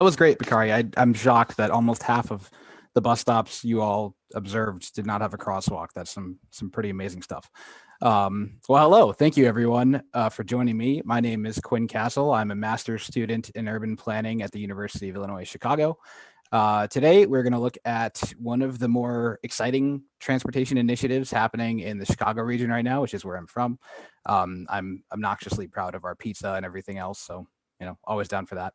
was great, Bakari. I'm shocked that almost half of the bus stops you all observed did not have a crosswalk. That's some pretty amazing stuff. Well, hello. Thank you, everyone, for joining me. My name is Quinn Kasal. I'm a master's student in urban planning at the University of Illinois, Chicago. Today, we're going to look at one of the more exciting transportation initiatives happening in the Chicago region right now, which is where I'm from. I'm obnoxiously proud of our pizza and everything else, so always down for that.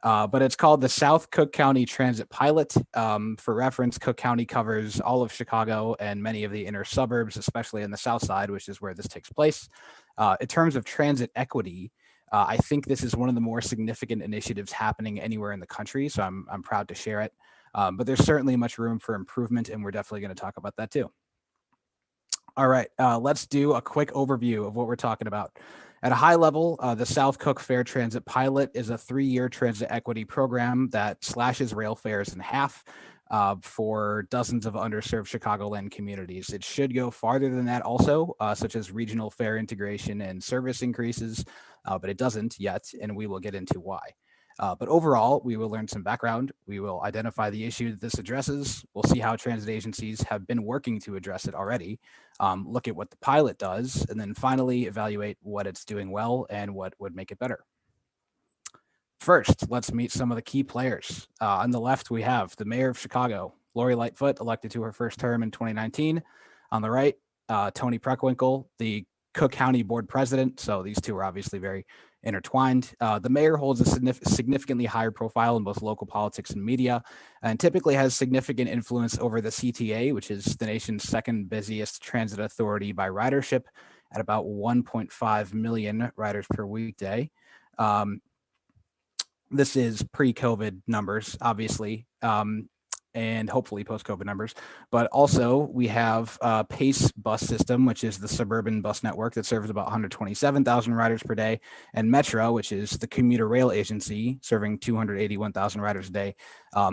But it's called the South Cook County Transit Pilot. For reference, Cook County covers all of Chicago and many of the inner suburbs, especially in the South Side, which is where this takes place. In terms of transit equity, I think this is one of the more significant initiatives happening anywhere in the country, so I'm proud to share it. But there's certainly much room for improvement, and we're definitely going to talk about that too. All right, let's do a quick overview of what we're talking about. At a high level, the South Cook Fair Transit Pilot is a 3-year transit equity program that slashes rail fares in half for dozens of underserved Chicagoland communities. It should go farther than that also, such as regional fare integration and service increases, but it doesn't yet, and we will get into why. But overall, we will learn some background. We will identify the issue that this addresses. We'll see how transit agencies have been working to address it already, look at what the pilot does, and then finally evaluate what it's doing well and what would make it better. First, let's meet some of the key players. On the left, we have the mayor of Chicago, Lori Lightfoot, elected to her first term in 2019. On the right, Tony Preckwinkle, the Cook County Board President. So these two are obviously very intertwined. The mayor holds a significantly higher profile in both local politics and media, and typically has significant influence over the CTA, which is the nation's second busiest transit authority by ridership, at about 1.5 million riders per weekday. This is pre-COVID numbers, obviously, and hopefully post-COVID numbers. But also we have PACE bus system, which is the suburban bus network that serves about 127,000 riders per day, and Metro, which is the commuter rail agency, serving 281,000 riders a day.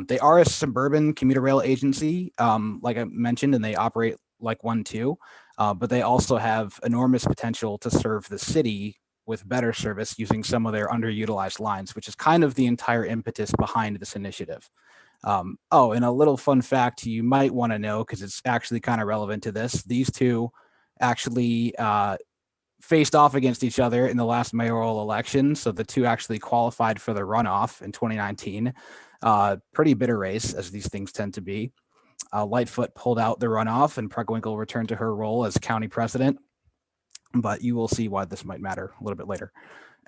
They are a suburban commuter rail agency, like I mentioned, and they operate like one too, but they also have enormous potential to serve the city with better service using some of their underutilized lines, which is kind of the entire impetus behind this initiative. And a little fun fact you might want to know, because it's actually kind of relevant to this. These two actually faced off against each other in the last mayoral election. So the two actually qualified for the runoff in 2019. Pretty bitter race, as these things tend to be. Lightfoot pulled out the runoff, and Preckwinkle returned to her role as county president. But you will see why this might matter a little bit later.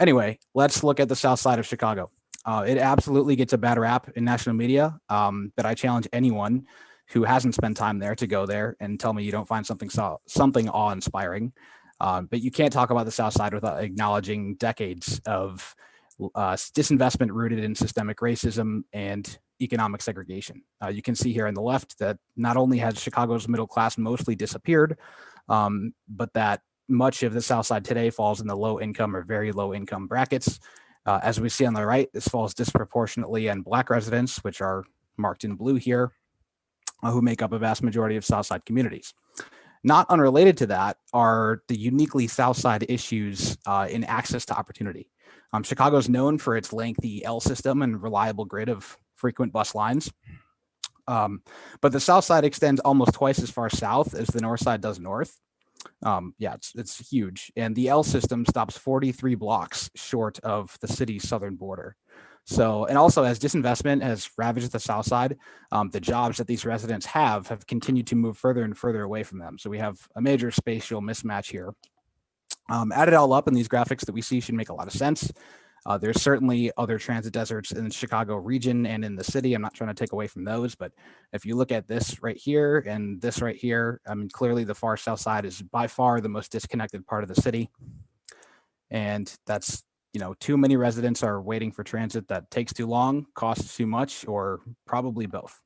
Anyway, let's look at the South Side of Chicago. It absolutely gets a bad rap in national media, but I challenge anyone who hasn't spent time there to go there and tell me you don't find something awe-inspiring. But you can't talk about the South Side without acknowledging decades of disinvestment rooted in systemic racism and economic segregation. You can see here on the left that not only has Chicago's middle class mostly disappeared, but that much of the South Side today falls in the low income or very low income brackets. As we see on the right, this falls disproportionately on Black residents, which are marked in blue here, who make up a vast majority of South Side communities. Not unrelated to that are the uniquely South Side issues in access to opportunity. Chicago is known for its lengthy L system and reliable grid of frequent bus lines. But the South Side extends almost twice as far south as the North Side does north. It's huge. And the L system stops 43 blocks short of the city's southern border. So, and also as disinvestment has ravaged the South Side, the jobs that these residents have continued to move further and further away from them. So we have a major spatial mismatch here. Add it all up, and these graphics that we see should make a lot of sense. There's certainly other transit deserts in the Chicago region and in the city. I'm not trying to take away from those, but if you look at this right here and this right here, I mean, clearly the far South Side is by far the most disconnected part of the city. And that's, too many residents are waiting for transit that takes too long, costs too much, or probably both.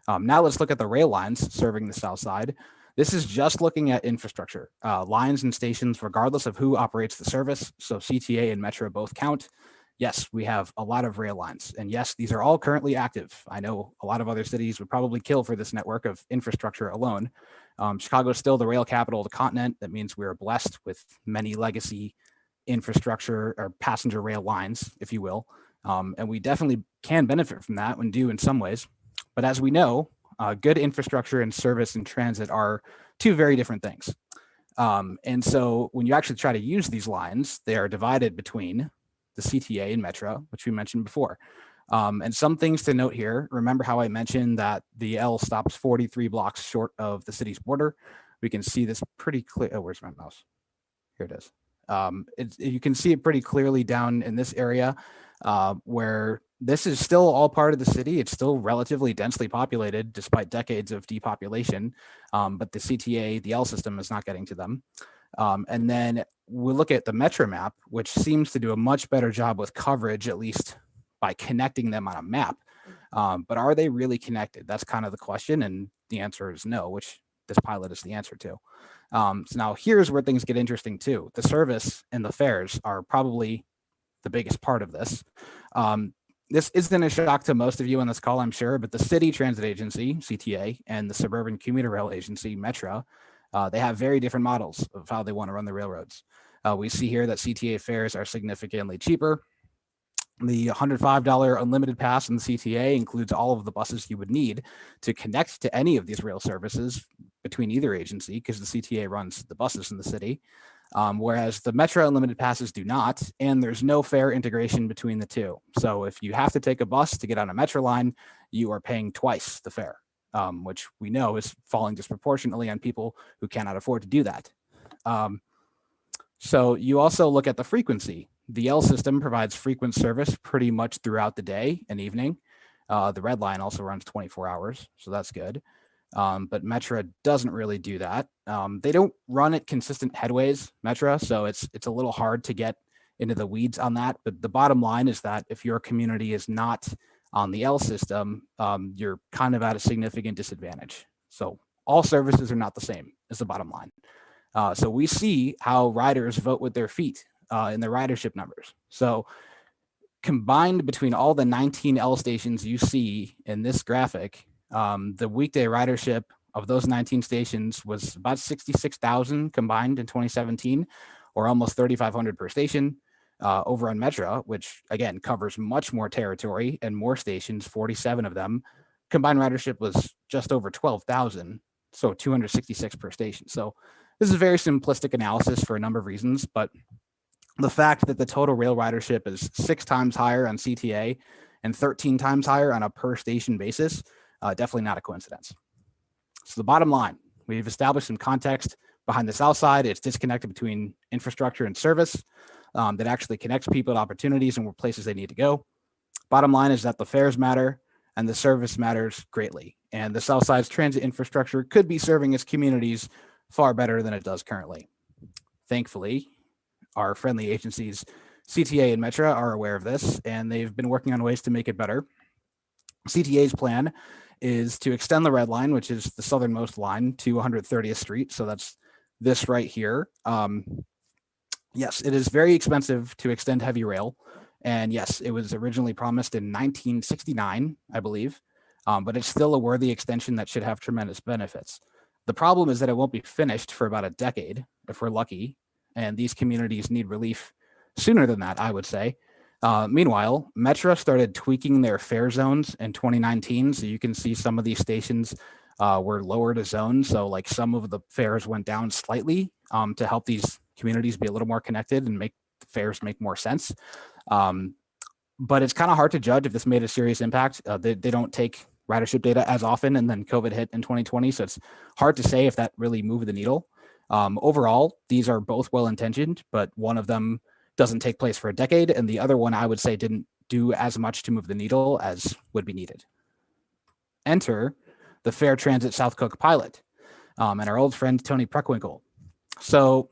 Now let's look at the rail lines serving the South Side. This is just looking at infrastructure, lines and stations, regardless of who operates the service. So CTA and Metro both count. Yes, we have a lot of rail lines. And yes, these are all currently active. I know a lot of other cities would probably kill for this network of infrastructure alone. Chicago is still the rail capital of the continent. That means we're blessed with many legacy infrastructure or passenger rail lines, if you will. And we definitely can benefit from that and do in some ways. But as we know, good infrastructure and service and transit are two very different things. And so when you actually try to use these lines, they are divided between the CTA and Metro, which we mentioned before. And some things to note here. Remember how I mentioned that the L stops 43 blocks short of the city's border? We can see this pretty clear. Oh, where's my mouse? Here it is. You can see it pretty clearly down in this area where this is still all part of the city. It's still relatively densely populated despite decades of depopulation, but the CTA, the L system is not getting to them. And then we look at the Metro map, which seems to do a much better job with coverage, at least by connecting them on a map. But are they really connected? That's kind of the question. And the answer is no, which this pilot is the answer to. So now here's where things get interesting too. The service and the fares are probably the biggest part of this. This isn't a shock to most of you on this call, I'm sure, but the City Transit Agency, CTA, and the Suburban Commuter Rail Agency, Metro, they have very different models of how they want to run the railroads. We see here that CTA fares are significantly cheaper. The $105 unlimited pass in the CTA includes all of the buses you would need to connect to any of these rail services between either agency, because the CTA runs the buses in the city, whereas the Metro unlimited passes do not, and there's no fare integration between the two. So if you have to take a bus to get on a Metro line, you are paying twice the fare, which we know is falling disproportionately on people who cannot afford to do that. So you also look at the frequency. The L system provides frequent service pretty much throughout the day and evening. The red line also runs 24 hours, so that's good. But Metro doesn't really do that. They don't run at consistent headways, Metro, so it's a little hard to get into the weeds on that. But the bottom line is that if your community is not on the L system, you're kind of at a significant disadvantage. So all services are not the same is the bottom line. So we see how riders vote with their feet in their ridership numbers. So combined between all the 19 L stations you see in this graphic, the weekday ridership of those 19 stations was about 66,000 combined in 2017, or almost 3,500 per station. Over on Metro, which again covers much more territory and more stations, 47 of them, combined ridership was just over 12,000, so 266 per station. So this is a very simplistic analysis for a number of reasons, but the fact that the total rail ridership is 6 times higher on CTA and 13 times higher on a per station basis, definitely not a coincidence. So the bottom line, we've established some context behind the South Side. It's disconnected between infrastructure and service that actually connects people to opportunities and where places they need to go. Bottom line is that the fares matter and the service matters greatly. And the South Side's transit infrastructure could be serving its communities far better than it does currently. Thankfully, our friendly agencies, CTA and Metro, are aware of this, and they've been working on ways to make it better. CTA's plan is to extend the red line, which is the southernmost line, to 130th Street. So that's this right here. Yes, it is very expensive to extend heavy rail. And yes, it was originally promised in 1969, I believe, but it's still a worthy extension that should have tremendous benefits. The problem is that it won't be finished for about a decade, if we're lucky, and these communities need relief sooner than that, I would say. Meanwhile, Metro started tweaking their fare zones in 2019, so you can see some of these stations were lowered a zone. So like some of the fares went down slightly to help these communities be a little more connected and make the fares make more sense. But it's kind of hard to judge if this made a serious impact. They don't take ridership data as often, and then COVID hit in 2020, so it's hard to say if that really moved the needle. Overall, these are both well-intentioned, but one of them doesn't take place for a decade, and the other one I would say didn't do as much to move the needle as would be needed. Enter the Fair Transit South Cook pilot, and our old friend Tony Preckwinkle. So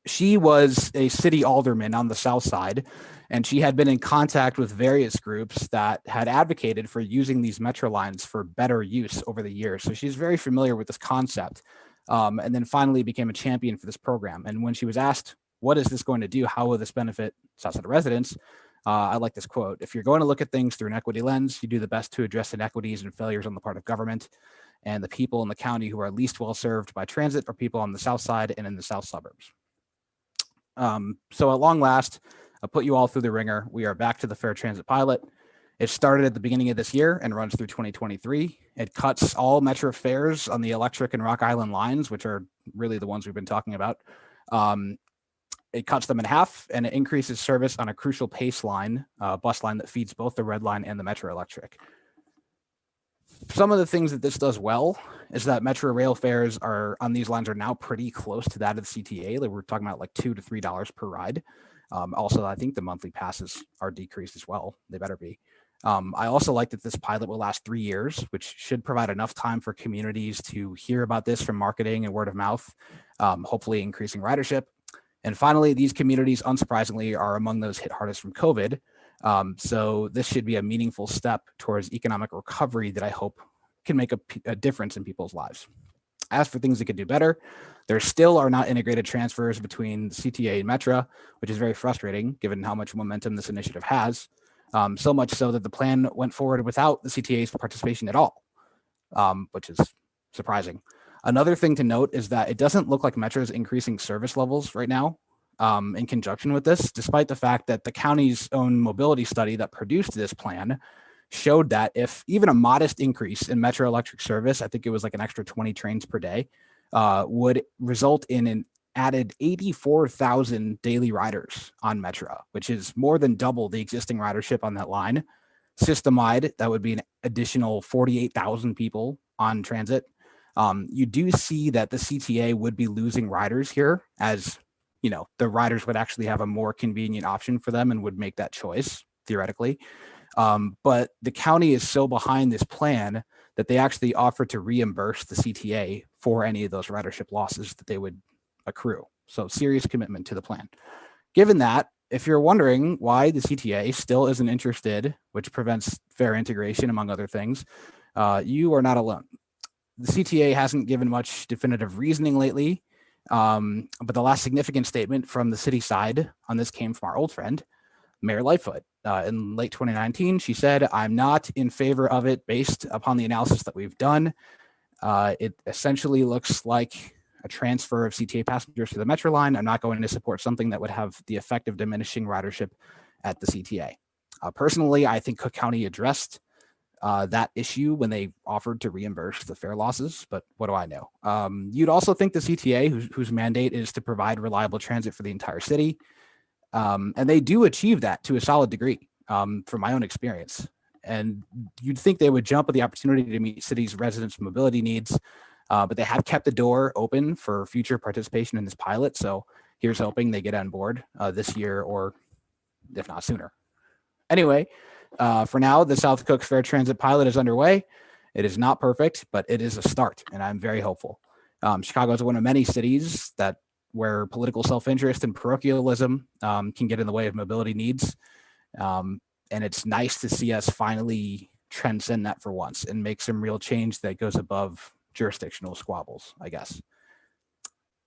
she was a city alderman on the South Side, and she had been in contact with various groups that had advocated for using these Metro lines for better use over the years. So she's very familiar with this concept, and then finally became a champion for this program. And when she was asked, what is this going to do? How will this benefit Southside residents? I like this quote: if you're going to look at things through an equity lens, you do the best to address inequities and failures on the part of government. And the people in the county who are least well served by transit are people on the South Side and in the South suburbs. So at long last, I'll put you all through the ringer. We are back to the Fair Transit pilot. It started at the beginning of this year and runs through 2023. It cuts all Metro fares on the Electric and Rock Island lines, which are really the ones we've been talking about. It cuts them in half, and it increases service on a crucial Pace line, bus line that feeds both the Red Line and the Metro Electric. Some of the things that this does well is that Metro rail fares are on these lines are now pretty close to that of the CTA. Like we're talking about like $2 to $3 per ride. Also, I think the monthly passes are decreased as well. They better be. I also like that this pilot will last 3 years, which should provide enough time for communities to hear about this from marketing and word of mouth, hopefully increasing ridership. And finally, these communities, unsurprisingly, are among those hit hardest from COVID. So this should be a meaningful step towards economic recovery that I hope can make a difference in people's lives. As for things that could do better, there still are not integrated transfers between CTA and Metro, which is very frustrating given how much momentum this initiative has. So much so that the plan went forward without the CTA's participation at all, which is surprising. Another thing to note is that it doesn't look like Metro is increasing service levels right now in conjunction with this, despite the fact that the county's own mobility study that produced this plan showed that if even a modest increase in Metro electric service, I think it was like an extra 20 trains per day, would result in an added 84,000 daily riders on Metro, which is more than double the existing ridership on that line. System-wide, that would be an additional 48,000 people on transit. You do see that the CTA would be losing riders here, as you know, the riders would actually have a more convenient option for them and would make that choice theoretically. But the county is so behind this plan that they actually offer to reimburse the CTA for any of those ridership losses that they would accrue. So serious commitment to the plan. Given that, if you're wondering why the CTA still isn't interested, which prevents fair integration among other things, you are not alone. The CTA hasn't given much definitive reasoning lately, but the last significant statement from the city side on this came from our old friend, Mayor Lightfoot. In late 2019, she said, "I'm not in favor of it based upon the analysis that we've done. It essentially looks like a transfer of CTA passengers to the Metro line. I'm not going to support something that would have the effect of diminishing ridership at the CTA." Personally, I think Cook County addressed that issue when they offered to reimburse the fare losses, but what do I know? You'd also think the CTA, whose mandate is to provide reliable transit for the entire city, and they do achieve that to a solid degree from my own experience. And you'd think they would jump at the opportunity to meet city's residents' mobility needs, but they have kept the door open for future participation in this pilot. So here's hoping they get on board this year, or if not sooner. Anyway, for now, the South Cook Fair Transit pilot is underway. It is not perfect, but it is a start, and I'm very hopeful. Chicago is one of many cities where political self-interest and parochialism can get in the way of mobility needs. And it's nice to see us finally transcend that for once and make some real change that goes above jurisdictional squabbles, I guess.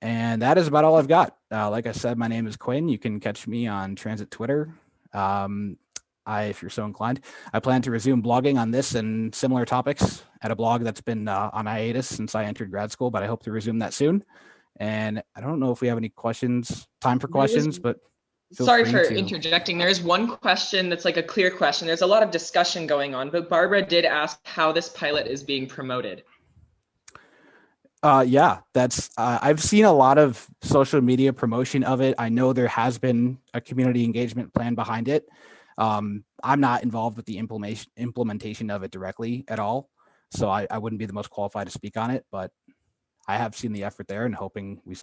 And that is about all I've got. Like I said, my name is Quinn. You can catch me on Transit Twitter. If you're so inclined, I plan to resume blogging on this and similar topics at a blog that's been on hiatus since I entered grad school, but I hope to resume that soon. And I don't know if we have any time for questions, but sorry for interjecting. There is one question that's like a clear question. There's a lot of discussion going on, but Barbara did ask how this pilot is being promoted. Yeah, I've seen a lot of social media promotion of it. I know there has been a community engagement plan behind it. I'm not involved with the implementation of it directly at all, so I wouldn't be the most qualified to speak on it, but I have seen the effort there and hoping we